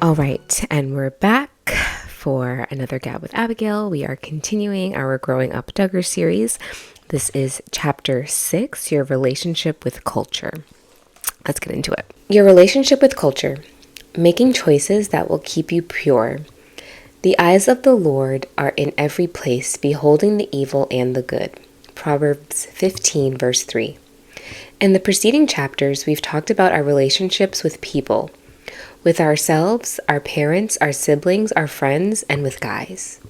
All right, and we're back for another Gab with Abigail. We are continuing our Growing Up Duggar series. This is chapter 6, your relationship with culture. Let's get into it. Your relationship with culture, making choices that will keep you pure. The eyes of the Lord are in every place, beholding the evil and the good. Proverbs 15, verse 3. In the preceding chapters, we've talked about our relationships with people, with ourselves, our parents, our siblings, our friends, and with guys.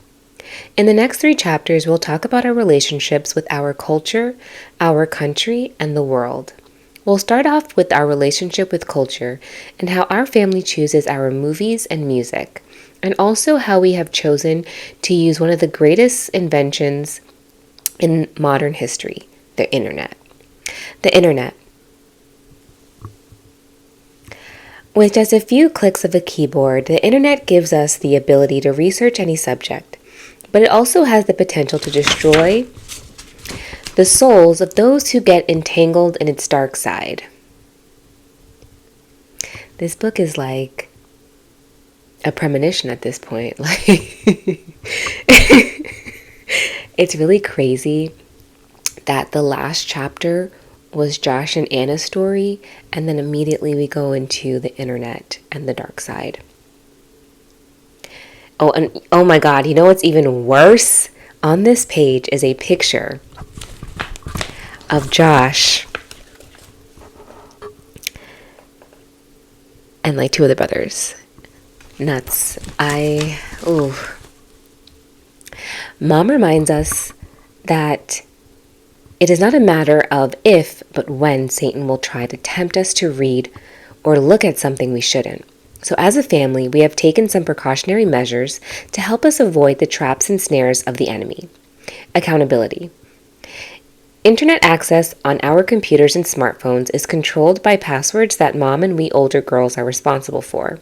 In the next 3 chapters, we'll talk about our relationships with our culture, our country, and the world. We'll start off with our relationship with culture and how our family chooses our movies and music, and also how we have chosen to use one of the greatest inventions in modern history, the internet. The internet. With just a few clicks of a keyboard, the internet gives us the ability to research any subject, but it also has the potential to destroy the souls of those who get entangled in its dark side. This book is like a premonition at this point. It's really crazy that the last chapter was Josh and Anna's story, and then immediately we go into the internet and the dark side. Oh, and oh my God, you know what's even worse? On this page is a picture of Josh and like 2 other brothers. Nuts. Mom reminds us that it is not a matter of if, but when Satan will try to tempt us to read or look at something we shouldn't. So as a family, we have taken some precautionary measures to help us avoid the traps and snares of the enemy. Accountability. Internet access on our computers and smartphones is controlled by passwords that Mom and we older girls are responsible for.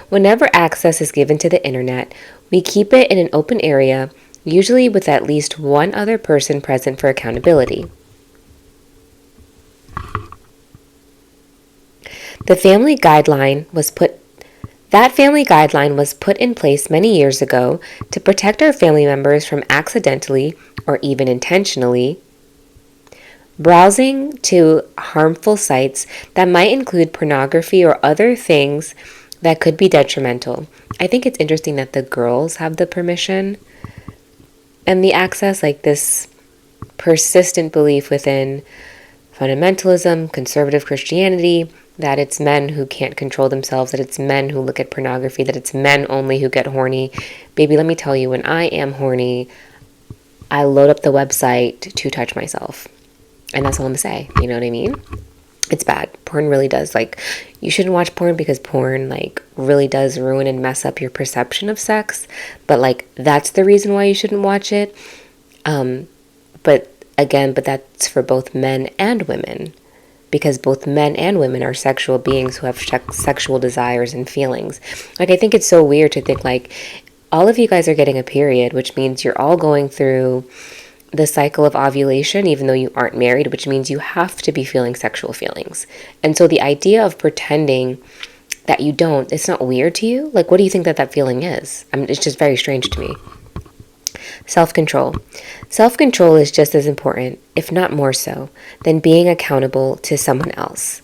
Whenever access is given to the internet, we keep it in an open area, usually with at least one other person present for accountability. That family guideline was put in place many years ago to protect our family members from accidentally or even intentionally browsing to harmful sites that might include pornography or other things that could be detrimental. I think it's interesting that the girls have the permission and the access, like this persistent belief within fundamentalism, conservative Christianity, that it's men who can't control themselves, that it's men who look at pornography, that it's men only who get horny. Baby, let me tell you, when I am horny, I load up the website to touch myself. And that's all I'm going to say. You know what I mean? It's bad. Porn really does. Like, you shouldn't watch porn because porn, like, really does ruin and mess up your perception of sex. But, like, that's the reason why you shouldn't watch it. But that's for both men and women. Because both men and women are sexual beings who have sexual desires and feelings. Like, I think it's so weird to think, like, all of you guys are getting a period, which means you're all going through the cycle of ovulation, even though you aren't married, which means you have to be feeling sexual feelings. And so the idea of pretending that you don't, it's not weird to you? Like, what do you think that feeling is? I mean, it's just very strange to me. Self-control. Self-control is just as important, if not more so, than being accountable to someone else.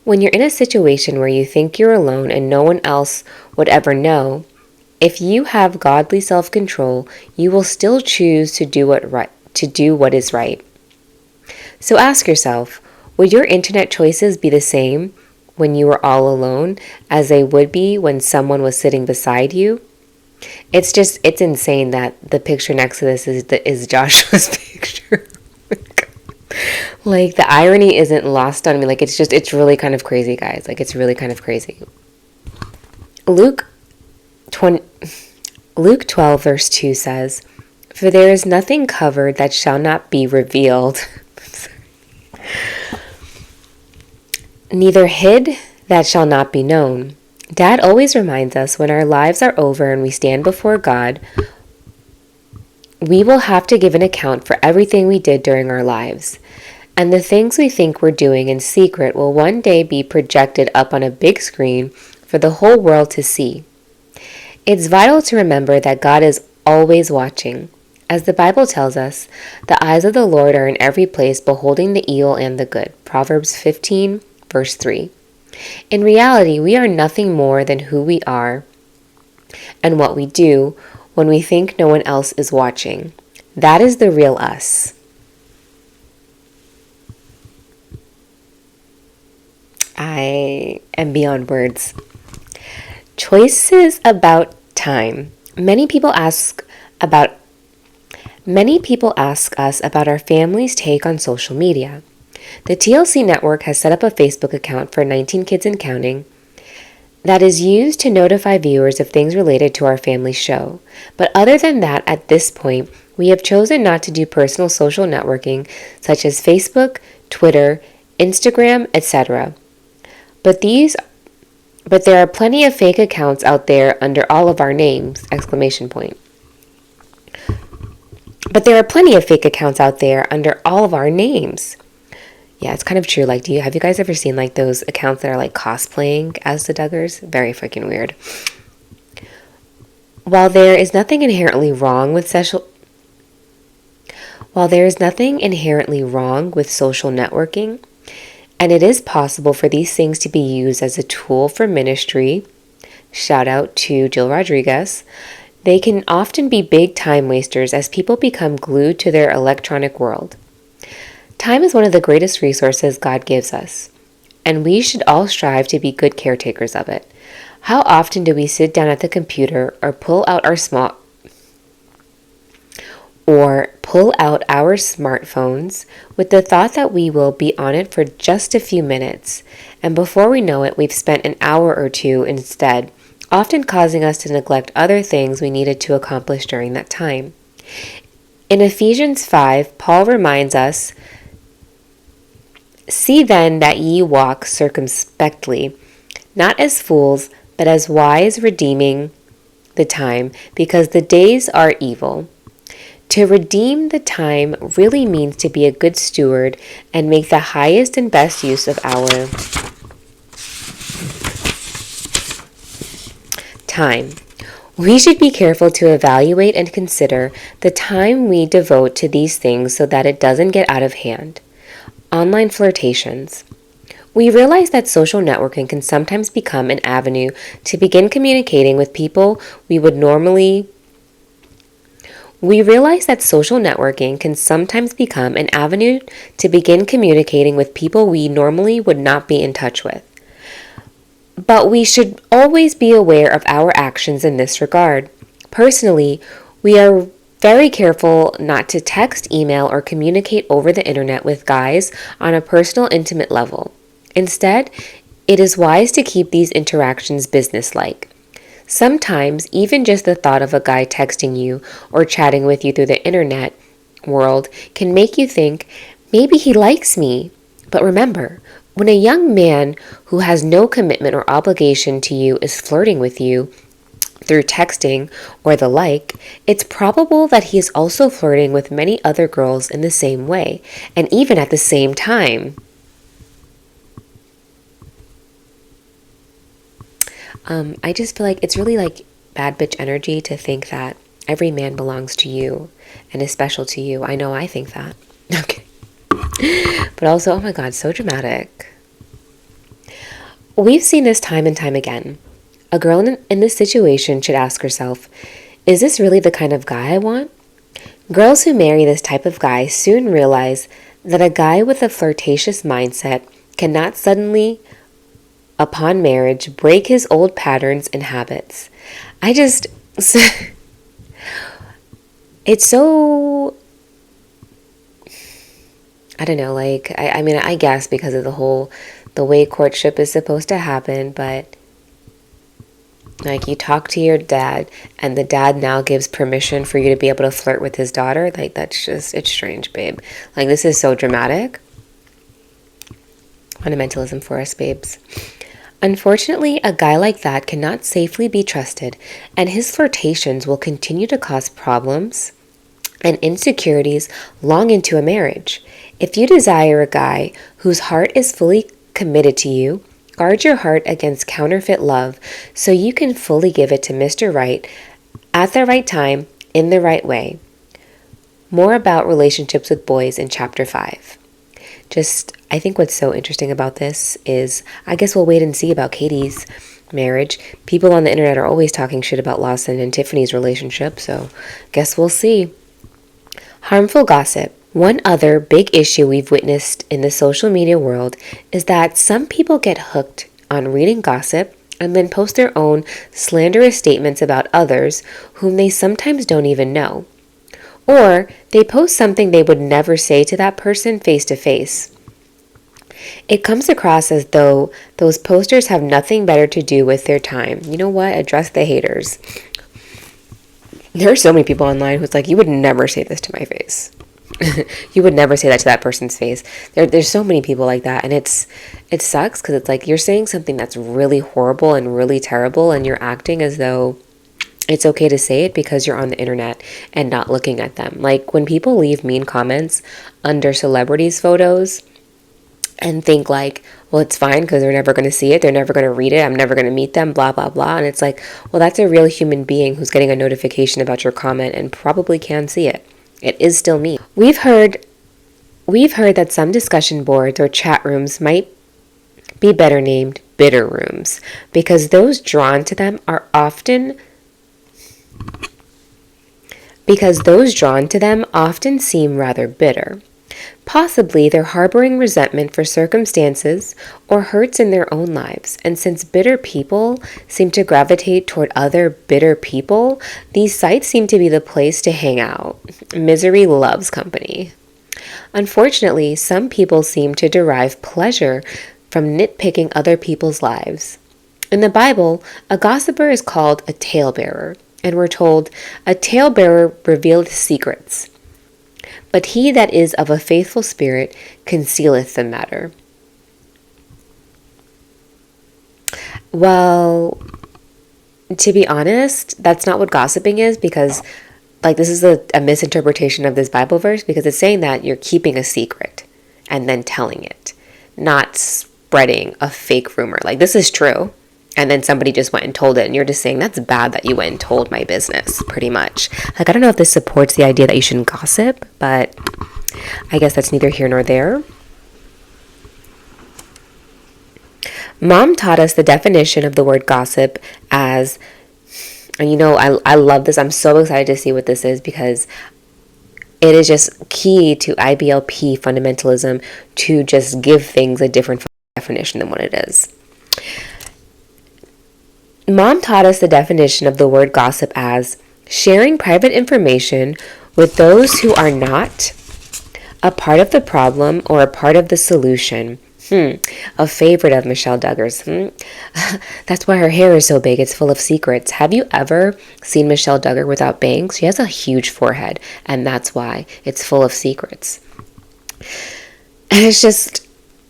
When you're in a situation where you think you're alone and no one else would ever know, if you have godly self-control, you will still choose to do what is right. So ask yourself, would your internet choices be the same when you were all alone as they would be when someone was sitting beside you? It's insane that the picture next to this is Joshua's picture. Like, the irony isn't lost on me. Like, it's really kind of crazy, guys. Like, it's really kind of crazy. Luke 12, verse 2 says, "For there is nothing covered that shall not be revealed, neither hid that shall not be known." Dad always reminds us when our lives are over and we stand before God, we will have to give an account for everything we did during our lives. And the things we think we're doing in secret will one day be projected up on a big screen for the whole world to see. It's vital to remember that God is always watching. As the Bible tells us, the eyes of the Lord are in every place, beholding the evil and the good. Proverbs 15, verse 3. In reality, we are nothing more than who we are and what we do when we think no one else is watching. That is the real us. I am beyond words. Choices about time. Many people ask us about our family's take on social media. The TLC network has set up a Facebook account for 19 Kids and Counting that is used to notify viewers of things related to our family show. But other than that, at this point, we have chosen not to do personal social networking such as Facebook, Twitter, Instagram, etc. But there are plenty of fake accounts out there under all of our names! ! But there are plenty of fake accounts out there under all of our names. Yeah, it's kind of true. Like, have you guys ever seen like those accounts that are like cosplaying as the Duggars? Very freaking weird. While there is nothing inherently wrong with social networking, and it is possible for these things to be used as a tool for ministry, shout out to Jill Rodriguez, they can often be big time wasters as people become glued to their electronic world. Time is one of the greatest resources God gives us, and we should all strive to be good caretakers of it. How often do we sit down at the computer or pull out our smartphones with the thought that we will be on it for just a few minutes, and before we know it, we've spent an hour or two instead, often causing us to neglect other things we needed to accomplish during that time. In Ephesians 5, Paul reminds us, "See then that ye walk circumspectly, not as fools, but as wise, redeeming the time, because the days are evil." To redeem the time really means to be a good steward and make the highest and best use of our time. We should be careful to evaluate and consider the time we devote to these things so that it doesn't get out of hand. Online flirtations. We realize that social networking can sometimes become an avenue to begin communicating with people we normally would not be in touch with. But we should always be aware of our actions in this regard. Personally, we are very careful not to text, email, or communicate over the internet with guys on a personal, intimate level. Instead, it is wise to keep these interactions businesslike. Sometimes, even just the thought of a guy texting you or chatting with you through the internet world can make you think, maybe he likes me. But remember, when a young man who has no commitment or obligation to you is flirting with you through texting or the like, it's probable that he is also flirting with many other girls in the same way, and even at the same time. I just feel like it's really like bad bitch energy to think that every man belongs to you and is special to you. I know I think that. Okay. But also, oh my God, so dramatic. We've seen this time and time again. A girl in this situation should ask herself, is this really the kind of guy I want? Girls who marry this type of guy soon realize that a guy with a flirtatious mindset cannot suddenly, upon marriage, break his old patterns and habits. It's so, I don't know, like, I mean, I guess because of the way courtship is supposed to happen, but like you talk to your dad and the dad now gives permission for you to be able to flirt with his daughter. Like, that's just, it's strange, babe. Like, this is so dramatic. Fundamentalism for us, babes. Unfortunately, a guy like that cannot safely be trusted, and his flirtations will continue to cause problems and insecurities long into a marriage. If you desire a guy whose heart is fully committed to you, Guard your heart against counterfeit love so you can fully give it to Mr. Right at the right time, in the right way. More about relationships with boys in chapter 5. I think what's so interesting about this is, I guess we'll wait and see about Katie's marriage. People on the internet are always talking shit about Lawson and Tiffany's relationship, so guess we'll see. Harmful gossip. One other big issue we've witnessed in the social media world is that some people get hooked on reading gossip and then post their own slanderous statements about others whom they sometimes don't even know. Or they post something they would never say to that person face to face. It comes across as though those posters have nothing better to do with their time. You know what? Address the haters. There are so many people online who's like, you would never say this to my face. You would never say that to that person's face. There's so many people like that, and it sucks because it's like you're saying something that's really horrible and really terrible, and you're acting as though it's okay to say it because you're on the internet and not looking at them. Like when people leave mean comments under celebrities' photos and think like, well, it's fine because they're never going to see it, they're never going to read it, I'm never going to meet them, blah, blah, blah. And it's like, well, that's a real human being who's getting a notification about your comment and probably can see it. It is still me. We've heard that some discussion boards or chat rooms might be better named bitter rooms because those drawn to them often seem rather bitter. Possibly they're harboring resentment for circumstances or hurts in their own lives, and since bitter people seem to gravitate toward other bitter people, these sites seem to be the place to hang out. Misery loves company. Unfortunately, some people seem to derive pleasure from nitpicking other people's lives. In the Bible, a gossiper is called a talebearer, and we're told, a talebearer revealeth secrets. But he that is of a faithful spirit concealeth the matter. Well, to be honest, that's not what gossiping is, because this is a misinterpretation of this Bible verse, because it's saying that you're keeping a secret and then telling it, not spreading a fake rumor. Like, this is true. And then somebody just went and told it, and you're just saying that's bad that you went and told my business, pretty much. Like, I don't know if this supports the idea that you shouldn't gossip, but I guess that's neither here nor there. Mom taught us the definition of the word gossip as, and I love this. I'm so excited to see what this is because it is just key to IBLP fundamentalism to just give things a different definition than what it is. Mom taught us the definition of the word gossip as sharing private information with those who are not a part of the problem or a part of the solution. A favorite of Michelle Duggar's. That's why her hair is so big. It's full of secrets. Have you ever seen Michelle Duggar without bangs? She has a huge forehead, and that's why it's full of secrets. And it's just,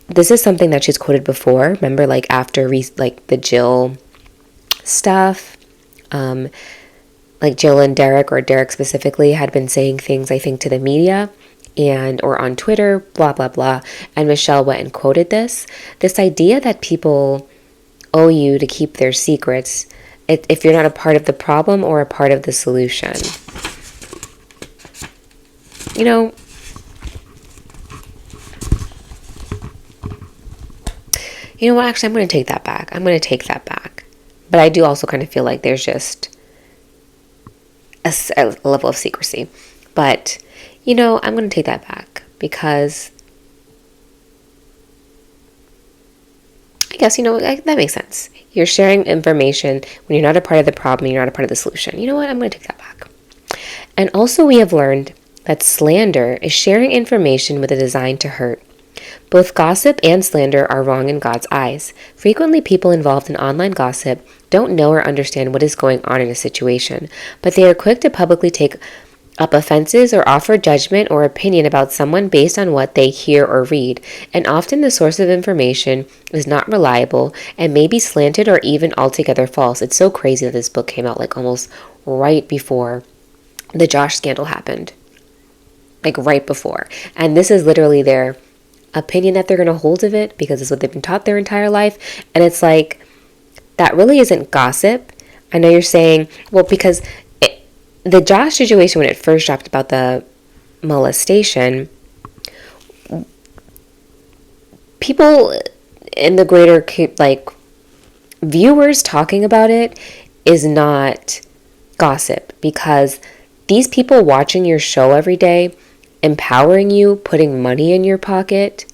this is something that she's quoted before. Remember, after the Jill stuff, Jill and Derek, or Derek specifically, had been saying things, I think, to the media or on Twitter, blah, blah, blah. And Michelle went and quoted this idea that people owe you to keep their secrets if you're not a part of the problem or a part of the solution. You know what? Actually, I'm going to take that back. But I do also kind of feel like there's just a level of secrecy. But, I'm going to take that back because I guess, that makes sense. You're sharing information when you're not a part of the problem, you're not a part of the solution. You know what? I'm going to take that back. And also we have learned that slander is sharing information with a design to hurt. Both gossip and slander are wrong in God's eyes. Frequently, people involved in online gossip don't know or understand what is going on in a situation, but they are quick to publicly take up offenses or offer judgment or opinion about someone based on what they hear or read, and often the source of information is not reliable and may be slanted or even altogether false. It's so crazy that this book came out almost right before the Josh scandal happened. Right before. And this is literally their opinion that they're going to hold of it because it's what they've been taught their entire life. And it's like, that really isn't gossip. I know you're saying, well, because the Josh situation, when it first dropped about the molestation, people in the greater, like, viewers talking about it is not gossip, because these people watching your show every day, empowering you, putting money in your pocket,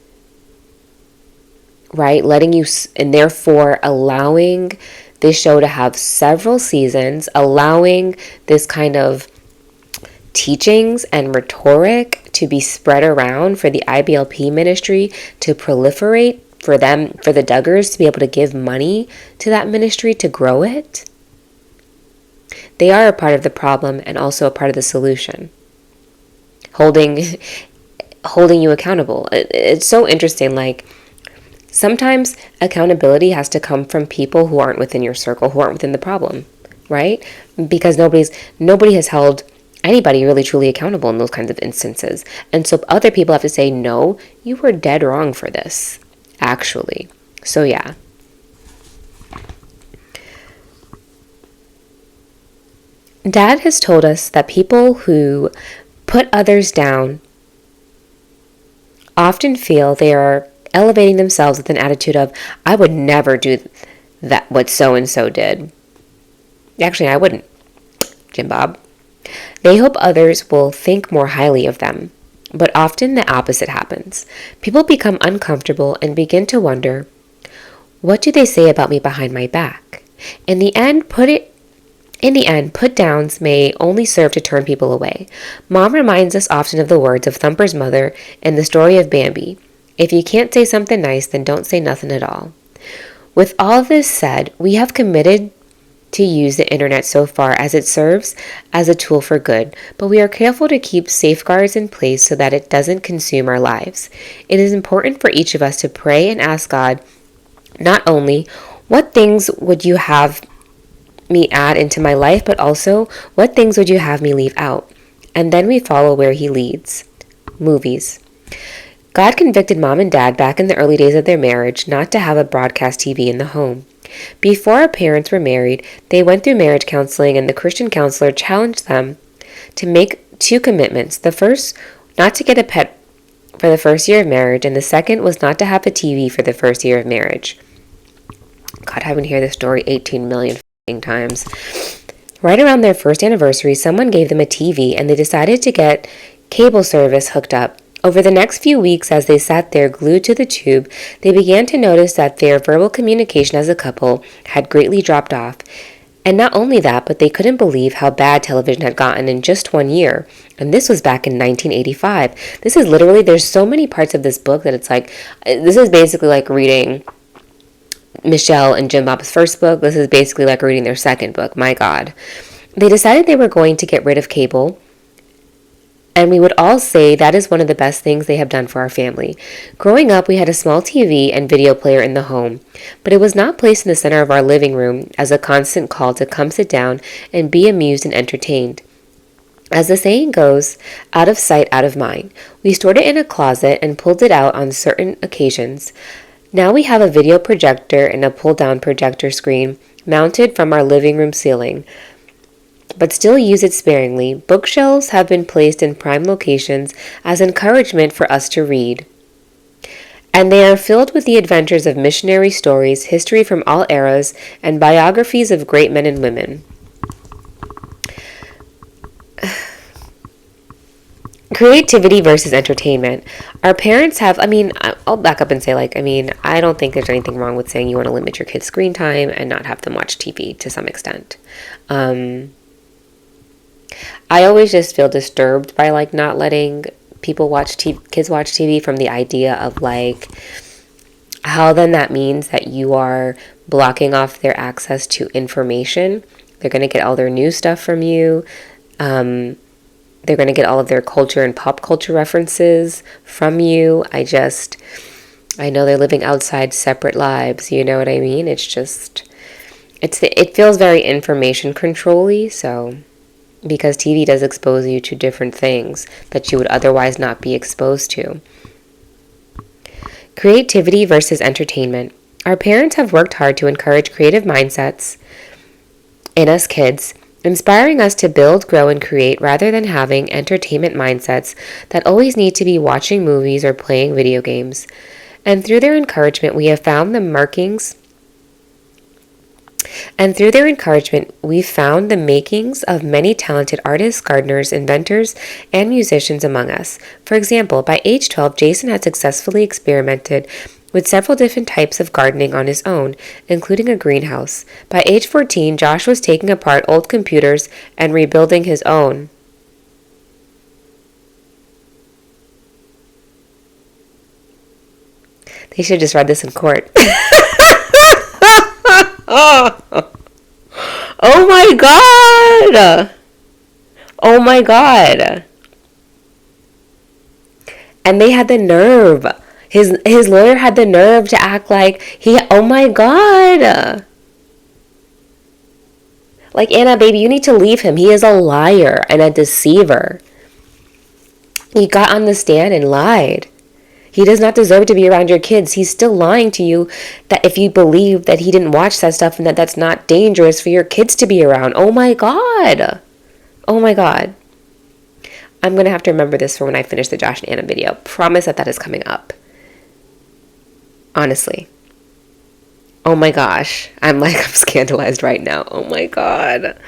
right, letting you, and therefore allowing this show to have several seasons, allowing this kind of teachings and rhetoric to be spread around for the IBLP ministry to proliferate, for them, for the Duggars to be able to give money to that ministry to grow it. They are a part of the problem and also a part of the solution. Holding you accountable. It's so interesting. Like, sometimes accountability has to come from people who aren't within your circle, who aren't within the problem, right? Because nobody has held anybody really truly accountable in those kinds of instances. And so other people have to say, no, you were dead wrong for this, actually. So yeah. Dad has told us that people who put others down often feel they are elevating themselves with an attitude of, I would never do that, what so-and-so did. Actually, I wouldn't, Jim Bob. They hope others will think more highly of them, but often the opposite happens. People become uncomfortable and begin to wonder, what do they say about me behind my back? In the end, put-downs may only serve to turn people away. Mom reminds us often of the words of Thumper's mother in the story of Bambi. If you can't say something nice, then don't say nothing at all. With all this said, we have committed to use the internet so far as it serves as a tool for good, but we are careful to keep safeguards in place so that it doesn't consume our lives. It is important for each of us to pray and ask God not only, what things would you have me add into my life, but also, what things would you have me leave out? And then we follow where he leads. Movies. God convicted Mom and Dad back in the early days of their marriage not to have a broadcast TV in the home. Before our parents were married, they went through marriage counseling, and the Christian counselor challenged them to make 2 commitments. The first, not to get a pet for the first year of marriage, and the second was not to have a TV for the first year of marriage. God, I haven't heard this story 18 million times. Right around their first anniversary, someone gave them a TV, and they decided to get cable service hooked up. Over the next few weeks, as they sat there glued to the tube, they began to notice that their verbal communication as a couple had greatly dropped off. And not only that, but they couldn't believe how bad television had gotten in just 1 year. And this was back in 1985. This is literally, there's so many parts of this book that it's like, this is basically like reading Michelle and Jim Bob's first book. This is basically like reading their second book. My God. They decided they were going to get rid of cable, and we would all say that is one of the best things they have done for our family. Growing up, we had a small TV and video player in the home, but it was not placed in the center of our living room as a constant call to come sit down and be amused and entertained. As the saying goes, out of sight, out of mind. We stored it in a closet and pulled it out on certain occasions. Now we have a video projector and a pull-down projector screen mounted from our living room ceiling, but still use it sparingly. Bookshelves have been placed in prime locations as encouragement for us to read, and they are filled with the adventures of missionary stories, history from all eras, and biographies of great men and women. Creativity versus entertainment. Our parents have, I'll back up and say, I don't think there's anything wrong with saying you want to limit your kids' screen time and not have them watch TV to some extent. I always just feel disturbed by, not letting people watch kids watch TV, from the idea of, how then that means that you are blocking off their access to information. They're going to get all their new stuff from you. They're going to get all of their culture and pop culture references from you. I know they're living outside separate lives. You know what I mean? It feels very information control-y, so, because TV does expose you to different things that you would otherwise not be exposed to. Creativity versus entertainment. Our parents have worked hard to encourage creative mindsets in us kids, inspiring us to build, grow, and create rather than having entertainment mindsets that always need to be watching movies or playing video games. And through their encouragement, we have found the markings And through their encouragement, we've found the makings of many talented artists, gardeners, inventors, and musicians among us. For example, by age 12, Jason had successfully experimented with several different types of gardening on his own, including a greenhouse. By age 14, Josh was taking apart old computers and rebuilding his own. They should just read this in court. Oh. Oh my god! Oh my god. And they had the nerve. His lawyer had the nerve to act like oh my god. Like, Anna, baby, you need to leave him. He is a liar and a deceiver. He got on the stand and lied. He does not deserve to be around your kids. He's still lying to you that if you believe that he didn't watch that stuff and that that's not dangerous for your kids to be around. Oh my god. Oh my god. I'm going to have to remember this for when I finish the Josh and Anna video. Promise that is coming up. Honestly. Oh my gosh. I'm scandalized right now. Oh my god.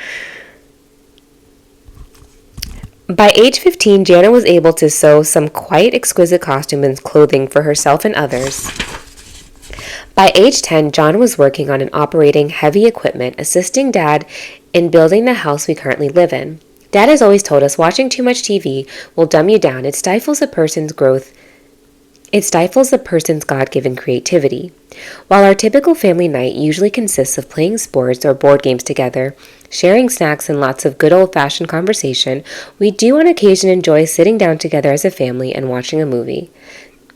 By age 15, Jana was able to sew some quite exquisite costumes and clothing for herself and others. By age 10, John was working on and operating heavy equipment, assisting Dad in building the house we currently live in. Dad has always told us watching too much TV will dumb you down. It stifles a person's growth. It stifles the person's God-given creativity. While our typical family night usually consists of playing sports or board games together, sharing snacks and lots of good old-fashioned conversation, we do on occasion enjoy sitting down together as a family and watching a movie.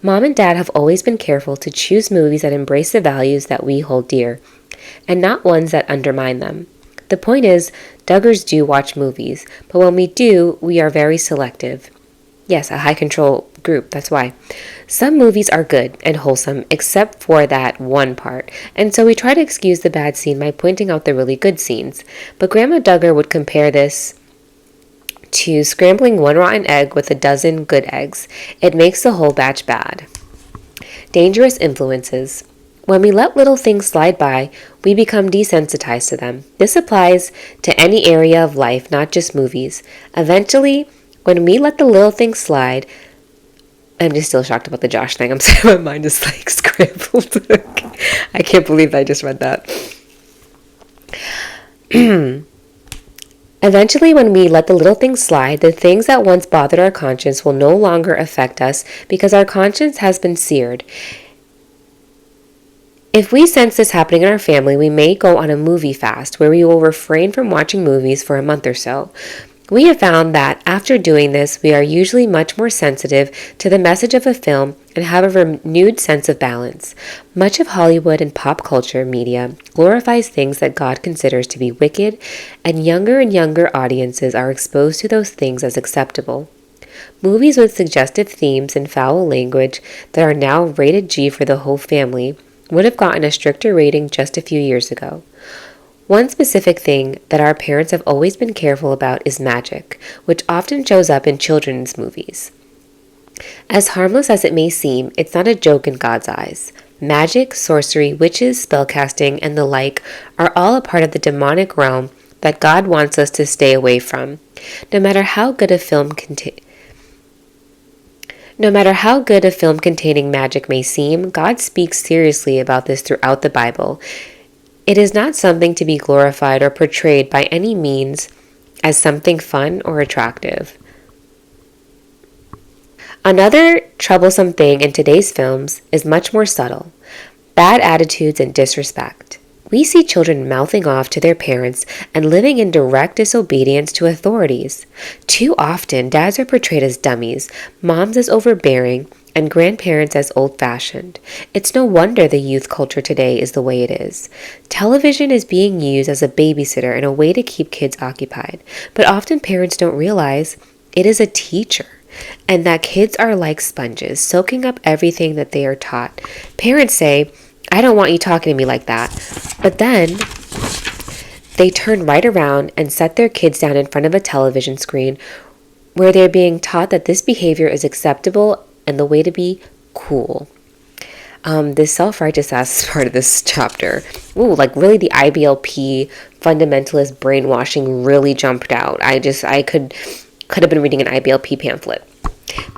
Mom and Dad have always been careful to choose movies that embrace the values that we hold dear, and not ones that undermine them. The point is, Duggars do watch movies, but when we do, we are very selective. Yes, a high-control group, that's why. Some movies are good and wholesome, except for that one part, and so we try to excuse the bad scene by pointing out the really good scenes. But Grandma Duggar would compare this to scrambling one rotten egg with a dozen good eggs. It makes the whole batch bad. Dangerous influences. When we let little things slide by, we become desensitized to them. This applies to any area of life, not just movies. Eventually, when we let the little things slide, I'm just still shocked about the Josh thing. I'm sorry, my mind is scrambled. I can't believe I just read that. Eventually, when we let the little things slide, the things that once bothered our conscience will no longer affect us because our conscience has been seared. If we sense this happening in our family, we may go on a movie fast where we will refrain from watching movies for a month or so. We have found that after doing this, we are usually much more sensitive to the message of a film and have a renewed sense of balance. Much of Hollywood and pop culture media glorifies things that God considers to be wicked, and younger audiences are exposed to those things as acceptable. Movies with suggestive themes and foul language that are now rated G for the whole family would have gotten a stricter rating just a few years ago. One specific thing that our parents have always been careful about is magic, which often shows up in children's movies. As harmless as it may seem, it's not a joke in God's eyes. Magic, sorcery, witches, spellcasting, and the like are all a part of the demonic realm that God wants us to stay away from. No matter how good a film containing magic may seem, God speaks seriously about this throughout the Bible. It is not something to be glorified or portrayed by any means as something fun or attractive. Another troublesome thing in today's films is much more subtle: bad attitudes and disrespect. We see children mouthing off to their parents and living in direct disobedience to authorities. Too often, dads are portrayed as dummies, moms as overbearing, and grandparents as old-fashioned. It's no wonder the youth culture today is the way it is. Television is being used as a babysitter and a way to keep kids occupied, but often parents don't realize it is a teacher. and that kids are like sponges, soaking up everything that they are taught. Parents say, I don't want you talking to me like that. But then they turn right around and set their kids down in front of a television screen where they're being taught that this behavior is acceptable and the way to be cool. This self-righteous ass part of this chapter. Ooh, like really the IBLP fundamentalist brainwashing really jumped out. I could have been reading an IBLP pamphlet.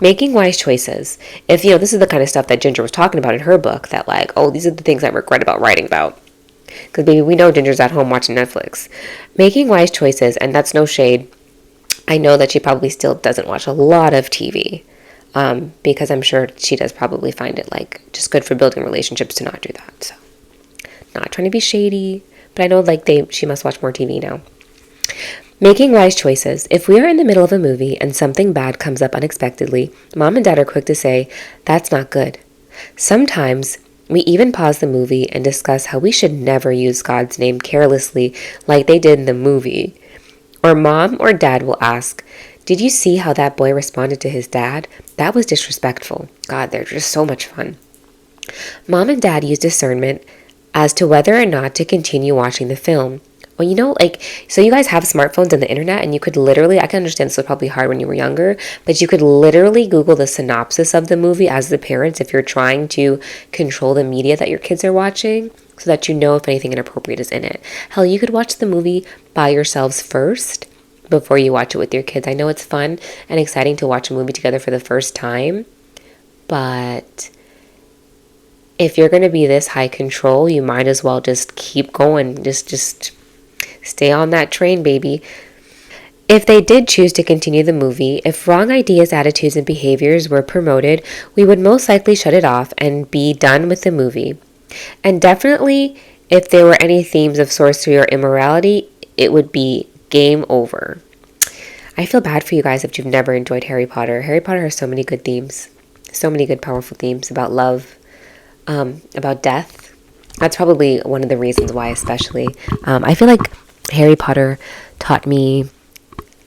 Making wise choices. If, this is the kind of stuff that Ginger was talking about in her book, that like, oh, these are the things I regret about writing about. Because baby, we know Ginger's at home watching Netflix. Making wise choices, and that's no shade. I know that she probably still doesn't watch a lot of TV. Because I'm sure she does probably find it like just good for building relationships to not do that. So, not trying to be shady, but I know like she must watch more TV now. Making wise choices. If we are in the middle of a movie and something bad comes up unexpectedly, mom and dad are quick to say, that's not good. Sometimes we even pause the movie and discuss how we should never use God's name carelessly like they did in the movie. Or mom or dad will ask, did you see how that boy responded to his dad? That was disrespectful. God, they're just so much fun. Mom and dad use discernment as to whether or not to continue watching the film. Well, so you guys have smartphones and the internet, and you could literally, I can understand this was probably hard when you were younger, but you could literally Google the synopsis of the movie as the parents if you're trying to control the media that your kids are watching so that you know if anything inappropriate is in it. Hell, you could watch the movie by yourselves first before you watch it with your kids. I know it's fun and exciting to watch a movie together for the first time, but if you're going to be this high control, you might as well just keep going. Just stay on that train, baby. If they did choose to continue the movie, if wrong ideas, attitudes, and behaviors were promoted, we would most likely shut it off and be done with the movie. And definitely, if there were any themes of sorcery or immorality, it would be game over. I feel bad for you guys if you've never enjoyed Harry Potter. Harry Potter has so many good themes, so many good, powerful themes about love, about death. That's probably one of the reasons why, especially. I feel like Harry Potter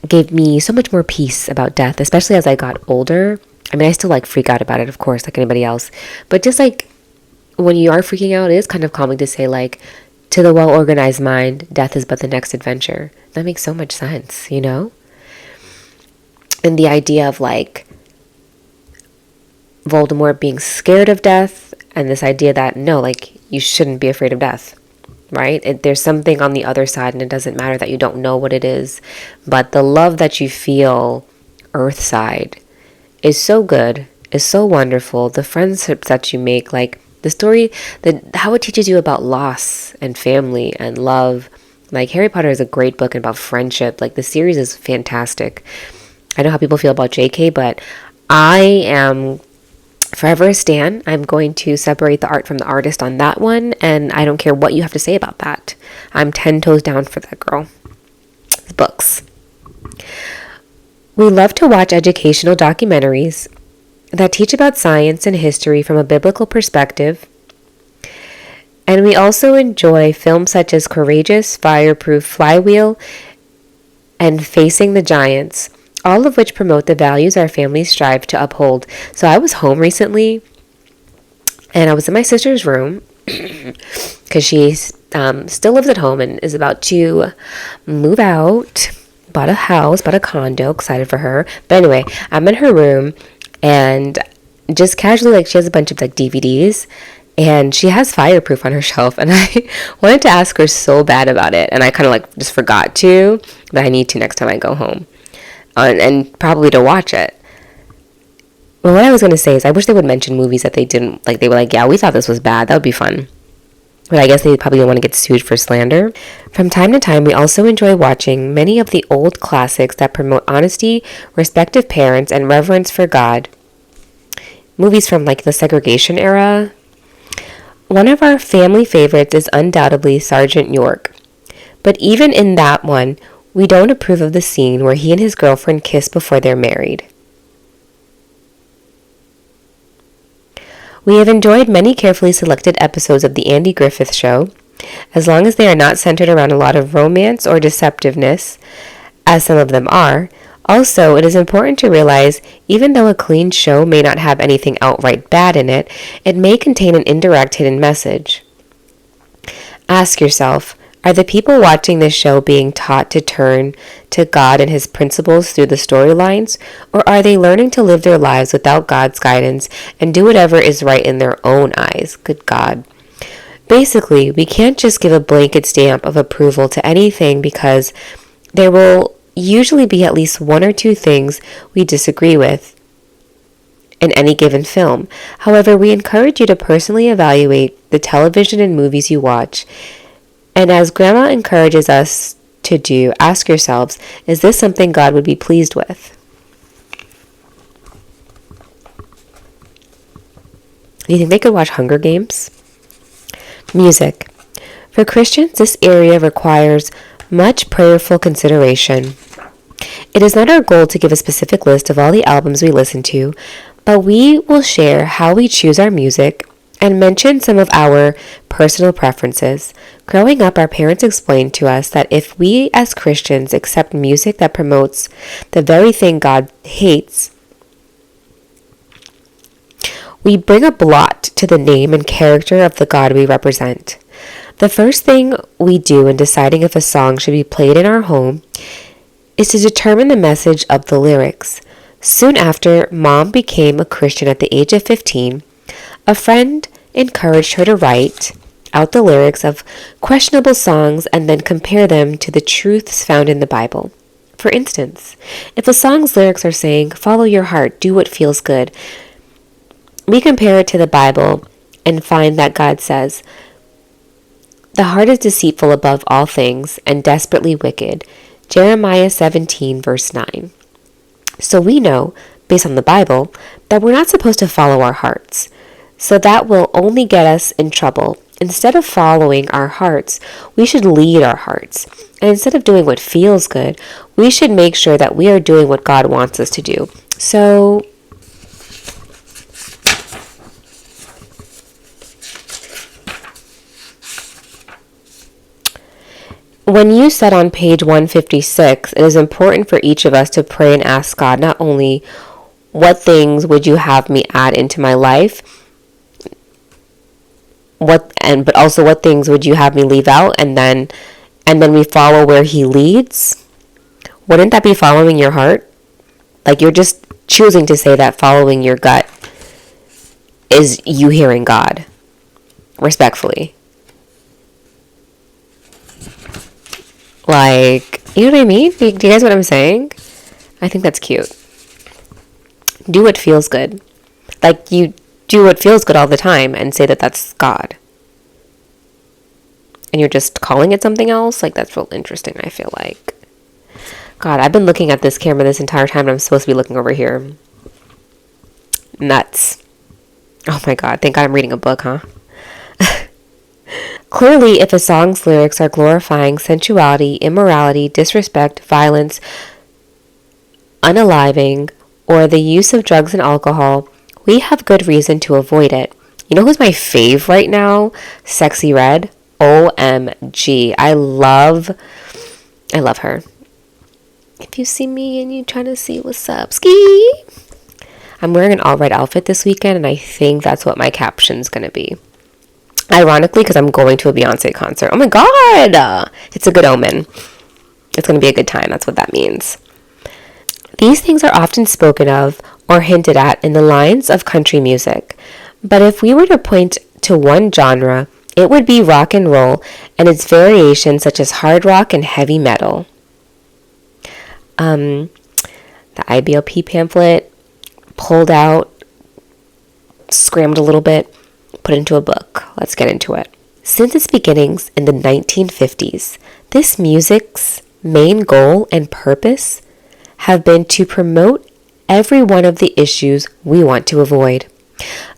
gave me so much more peace about death, especially as I got older. I mean, I still freak out about it, of course, like anybody else. But just when you are freaking out, it is kind of calming to say to the well-organized mind, death is but the next adventure. That makes so much sense, And the idea of Voldemort being scared of death, and this idea that no, you shouldn't be afraid of death. Right? There's something on the other side, and it doesn't matter that you don't know what it is. But the love that you feel earth side is so good, is so wonderful. The friendships that you make, the story, how it teaches you about loss and family and love. Harry Potter is a great book about friendship. The series is fantastic. I know how people feel about JK, but I am forever a stan. I'm going to separate the art from the artist on that one, and I don't care what you have to say about that. I'm 10 toes down for that girl. Books. We love to watch educational documentaries that teach about science and history from a biblical perspective, and we also enjoy films such as Courageous, Fireproof, Flywheel, and Facing the Giants, all of which promote the values our families strive to uphold. So I was home recently, and I was in my sister's room, because she still lives at home and is about to move out, bought a house, bought a condo, excited for her. But anyway, I'm in her room, and just casually, she has a bunch of DVDs, and she has Fireproof on her shelf, and I wanted to ask her so bad about it, and I kind of just forgot to, but I need to next time I go home. And probably to watch it. Well, what I was going to say is I wish they would mention movies that they didn't, they were yeah, we thought this was bad. That would be fun. But I guess they probably don't want to get sued for slander. From time to time, we also enjoy watching many of the old classics that promote honesty, respect of parents, and reverence for God. Movies from the segregation era. One of our family favorites is undoubtedly Sergeant York. But even in that one, we don't approve of the scene where he and his girlfriend kiss before they're married. We have enjoyed many carefully selected episodes of The Andy Griffith Show, as long as they are not centered around a lot of romance or deceptiveness, as some of them are. Also, it is important to realize even though a clean show may not have anything outright bad in it, it may contain an indirect hidden message. Ask yourself, are the people watching this show being taught to turn to God and His principles through the storylines, or are they learning to live their lives without God's guidance and do whatever is right in their own eyes? Good God. Basically, we can't just give a blanket stamp of approval to anything because there will usually be at least one or two things we disagree with in any given film. However, we encourage you to personally evaluate the television and movies you watch. And as Grandma encourages us to do, ask yourselves, is this something God would be pleased with? Do you think they could watch Hunger Games? Music. For Christians, this area requires much prayerful consideration. It is not our goal to give a specific list of all the albums we listen to, but we will share how we choose our music and mention some of our personal preferences. Growing up, our parents explained to us that if we as Christians accept music that promotes the very thing God hates, we bring a blot to the name and character of the God we represent. The first thing we do in deciding if a song should be played in our home is to determine the message of the lyrics. Soon after Mom became a Christian at the age of 15, a friend encouraged her to write out the lyrics of questionable songs and then compare them to the truths found in the Bible. For instance, if a song's lyrics are saying, "Follow your heart, do what feels good," we compare it to the Bible and find that God says, "The heart is deceitful above all things and desperately wicked." Jeremiah 17, verse 9. So we know, based on the Bible, that we're not supposed to follow our hearts. So that will only get us in trouble. Instead of following our hearts, we should lead our hearts. And instead of doing what feels good, we should make sure that we are doing what God wants us to do. So when you said on page 156, it is important for each of us to pray and ask God not only what things would you have me add into my life, but also what things would you have me leave out, and then we follow where He leads. Wouldn't that be following your heart? Like, you're just choosing to say that following your gut is you hearing God, respectfully. Like, you know what I mean? Do you guys know what I'm saying? I think that's cute. Do what feels good. Like, you do what feels good all the time and say that that's God. And you're just calling it something else? Like, that's real interesting, I feel like. God, I've been looking at this camera this entire time and I'm supposed to be looking over here. Nuts. Oh my God, thank God I'm reading a book, huh? Clearly, if a song's lyrics are glorifying sensuality, immorality, disrespect, violence, unaliving, or the use of drugs and alcohol, we have good reason to avoid it. You know who's my fave right now? Sexy Red. OMG. I love her. If you see me and you trying to see what's up, ski. I'm wearing an all red outfit this weekend, and I think that's what my caption's going to be. Ironically, because I'm going to a Beyonce concert. Oh my God! It's a good omen. It's going to be a good time. That's what that means. These things are often spoken of or hinted at in the lines of country music. But if we were to point to one genre, it would be rock and roll and its variations such as hard rock and heavy metal. The IBLP pamphlet, pulled out, scrambled a little bit, put into a book. Let's get into it. Since its beginnings in the 1950s, this music's main goal and purpose have been to promote every one of the issues we want to avoid.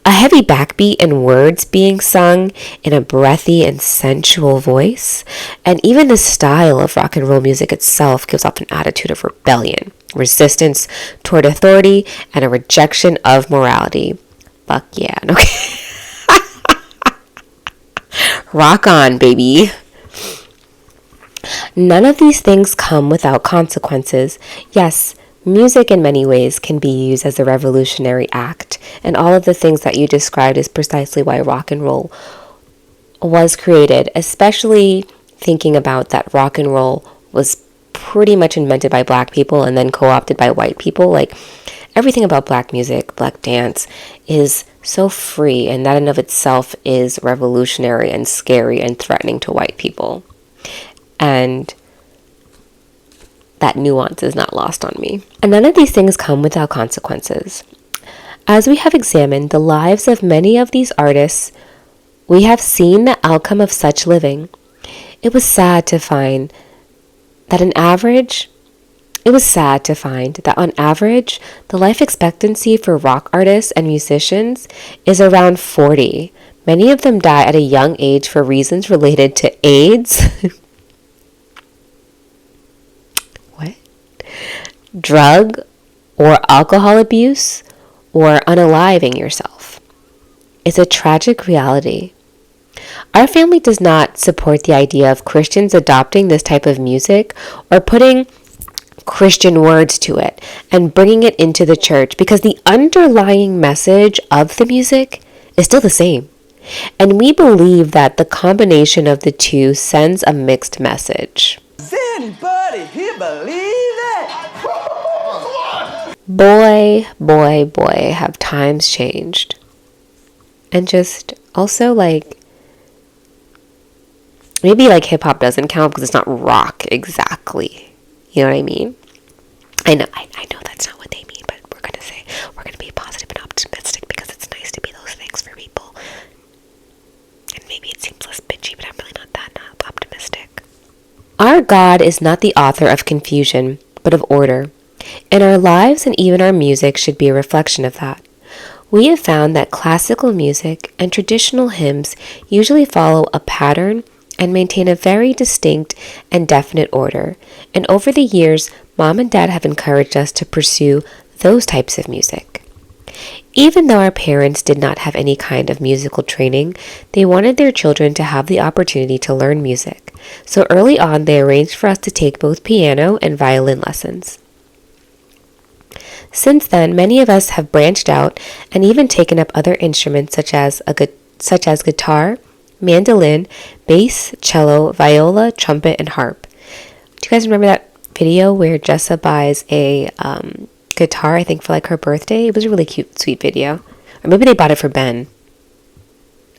A heavy backbeat and words being sung in a breathy and sensual voice, and even the style of rock and roll music itself gives off an attitude of rebellion, resistance toward authority, and a rejection of morality. Fuck yeah. Okay. Rock on, baby. None of these things come without consequences. Yes, Music in many ways can be used as a revolutionary act, and all of the things that you described is precisely why rock and roll was created, especially thinking about that rock and roll was pretty much invented by black people and then co-opted by white people. Like, everything about black music, black dance is so free, and that in of itself is revolutionary and scary and threatening to white people. And that nuance is not lost on me. And none of these things come without consequences. As we have examined the lives of many of these artists, we have seen the outcome of such living. It was sad to find that on average, the life expectancy for rock artists and musicians is around 40. Many of them die at a young age for reasons related to AIDS, drug or alcohol abuse, or unaliving yourself. It's a tragic reality. Our family does not support the idea of Christians adopting this type of music or putting Christian words to it and bringing it into the church, because the underlying message of the music is still the same. And we believe that the combination of the two sends a mixed message. Does anybody here believe that? Boy, have times changed. And just also, like, maybe like hip hop doesn't count because it's not rock exactly. You know what I mean? I know that's not what they mean, but we're going to be positive and optimistic because it's nice to be those things for people. And maybe it seems less bitchy, but I'm really not that optimistic. Our God is not the author of confusion, but of order. And our lives and even our music should be a reflection of that. We have found that classical music and traditional hymns usually follow a pattern and maintain a very distinct and definite order. And over the years, Mom and Dad have encouraged us to pursue those types of music. Even though our parents did not have any kind of musical training, they wanted their children to have the opportunity to learn music. So early on, they arranged for us to take both piano and violin lessons. Since then, many of us have branched out and even taken up other instruments such as guitar, mandolin, bass, cello, viola, trumpet, and harp. Do you guys remember that video where Jessa buys a guitar, I think for like her birthday? It was a really cute, sweet video. Or maybe they bought it for Ben.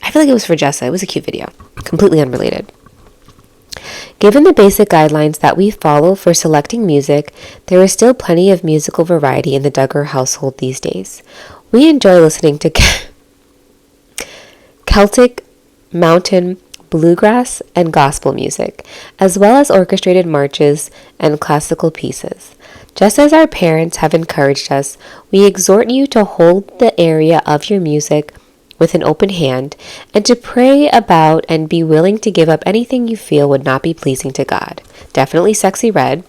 I feel like it was for Jessa. It was a cute video. Completely unrelated. Given the basic guidelines that we follow for selecting music, there is still plenty of musical variety in the Duggar household these days. We enjoy listening to Celtic, mountain, bluegrass, and gospel music, as well as orchestrated marches and classical pieces. Just as our parents have encouraged us, we exhort you to hold the area of your music with an open hand, and to pray about and be willing to give up anything you feel would not be pleasing to God. Definitely Sexy Red.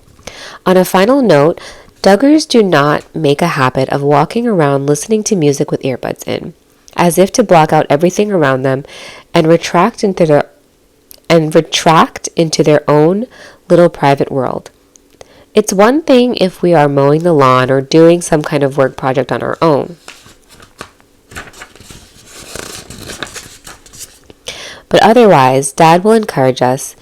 On a final note, Duggars do not make a habit of walking around listening to music with earbuds in, as if to block out everything around them and retract into their own little private world. It's one thing if we are mowing the lawn or doing some kind of work project on our own. But otherwise, Dad will encourage us,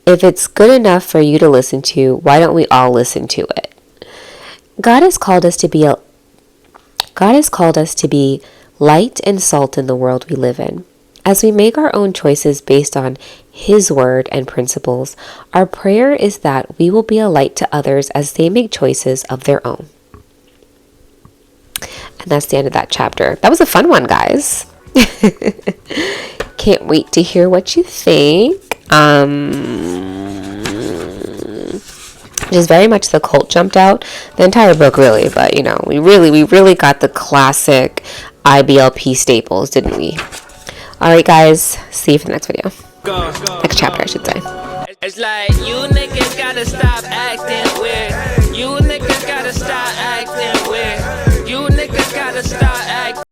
if it's good enough for you to listen to, why don't we all listen to it? God has called us to be light and salt in the world we live in. As we make our own choices based on His word and principles, our prayer is that we will be a light to others as they make choices of their own. And that's the end of that chapter. That was a fun one, guys. Can't wait to hear what you think. Just very much the cult jumped out. The entire book, really, but we really got the classic IBLP staples, didn't we? All right, guys. See you for the next video. Next chapter, I should say. It's like you niggas gotta stop acting weird. You niggas gotta stop acting weird. You niggas gotta stop acting.